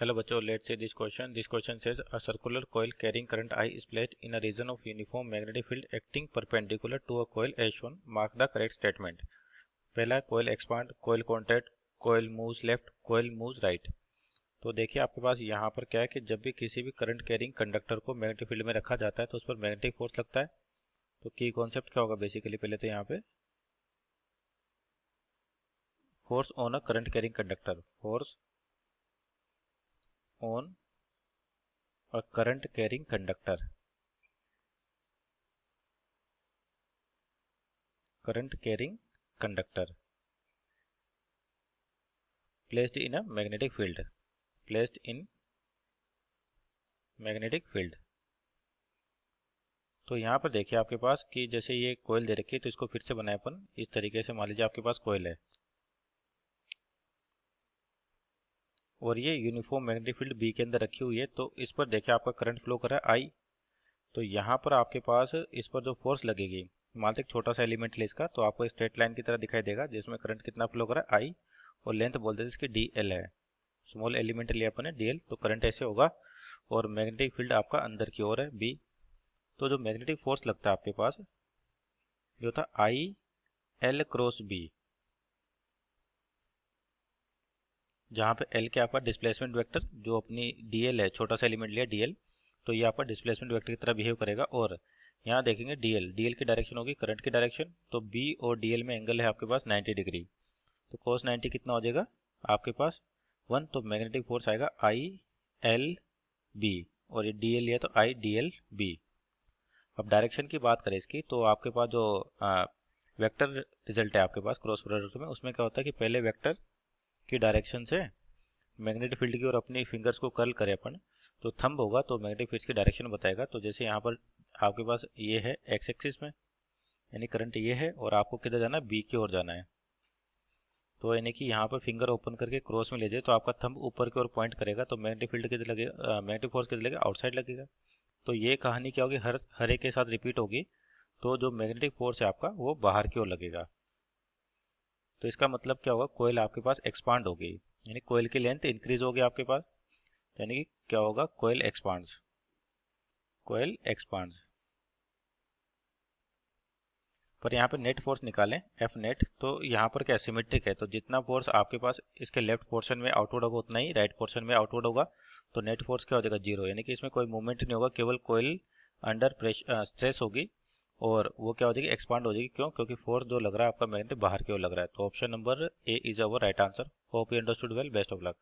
Hello बच्चों, let's see this question. This question says a circular coil carrying current I is placed in a region of uniform magnetic field acting perpendicular to a coil as shown. Mark the correct statement. पहला coil expand, coil contract, coil moves left, coil moves right. तो देखिए आपके पास यहाँ पर क्या है कि जब भी किसी भी करंट कैरिंग कंडक्टर को मैग्नेटिक फील्ड में रखा जाता है तो उस पर मैग्नेटिक फोर्स लगता है। तो की कॉन्सेप्ट क्या होगा बेसिकली, पहले तो यहाँ पे force on a current carrying conductor, force on a current carrying conductor, current carrying conductor placed in a magnetic field, placed in magnetic field। तो यहाँ पर देखिए आपके पास कि जैसे ये कोयल दे रखी है तो इसको फिर से बनाए अपन इस तरीके से। मान लीजिए आपके पास कोयल है और ये यूनिफॉर्म मैग्नेटिक फील्ड बी के अंदर रखी हुई है, तो इस पर देखिए आपका करंट फ्लो कर रहा है आई। तो यहाँ पर आपके पास इस पर जो फोर्स लगेगी, मान लीजिए एक छोटा सा एलिमेंट ले इसका, तो आपको स्ट्रेट लाइन की तरह दिखाई देगा जिसमें करंट कितना फ्लो कर रहा है आई, और लेंथ बोलते हैं इसकी डी एल है। स्मॉल एलिमेंट लिया अपन ने डी एल, तो करंट ऐसे होगा और मैग्नेटिक फील्ड आपका अंदर की ओर है बी। तो जो मैग्नेटिक फोर्स लगता है आपके पास ये होता है आई एल क्रॉस बी, जहाँ पे एल क्या आपका डिस्प्लेसमेंट वेक्टर, जो अपनी डीएल है, छोटा सा एलिमेंट लिया डीएल, तो ये आपका डिस्प्लेसमेंट वेक्टर की तरह बिहेव करेगा। और यहाँ देखेंगे डीएल की डायरेक्शन होगी करंट की डायरेक्शन, तो बी और डीएल में एंगल है आपके पास 90 डिग्री, तो cos 90 कितना हो जाएगा आपके पास 1। तो मैग्नेटिक फोर्स आएगा आई एल बी, और ये डीएल लिया तो आई डी एल बी। अब डायरेक्शन की बात करें इसकी, तो आपके पास जो वेक्टर रिजल्ट है आपके पास क्रॉस प्रोडक्ट में, उसमें क्या होता है कि पहले वेक्टर की डायरेक्शन से मैग्नेटिक फील्ड की ओर अपनी फिंगर्स को कर्ल करें अपन, तो थंब होगा तो मैग्नेटिक फील्ड की डायरेक्शन बताएगा। तो जैसे यहाँ पर आपके पास ये है एक्स एक्सिस में, यानी करंट ये है और आपको किधर जाना है, बी की ओर जाना है। तो यानी कि यहाँ पर फिंगर ओपन करके क्रॉस में ले जाए तो आपका थंब ऊपर की ओर पॉइंट करेगा, तो मैग्नेटिक फील्ड किधर लगेगा, मैग्नेटिक फोर्स किधर लगेगा, आउटसाइड लगेगा। तो ये कहानी क्या होगी, हर एक के साथ रिपीट होगी, तो जो मैग्नेटिक फोर्स है आपका वो बाहर की ओर लगेगा। तो इसका मतलब क्या होगा, कोयल आपके पास एक्सपांड होगी, यानी कोयल की लेंथ इंक्रीज होगी आपके पास, यानी कि क्या होगा, कोयल एक्सपांड्स, कोयल एक्सपांड्स। पर यहाँ पे नेट फोर्स निकालें एफ नेट, तो यहाँ पर क्या सिमेट्रिक है, तो जितना फोर्स आपके पास इसके लेफ्ट पोर्शन में आउटवर्ड होगा उतना ही राइट पोर्शन में आउटवर्ड होगा। तो नेट फोर्स क्या हो जाएगा, जीरो, यानी कि इसमें कोई मूवमेंट नहीं होगा, केवल कोयल अंडर प्रेशर स्ट्रेस होगी और वो क्या हो जाएगी, एक्सपांड हो जाएगी। क्यों, क्योंकि फोर्स जो लग रहा है आपका मैग्नेटिक बाहर की ओर लग रहा है। तो option number A is our right answer. Hope you understood well, best of luck.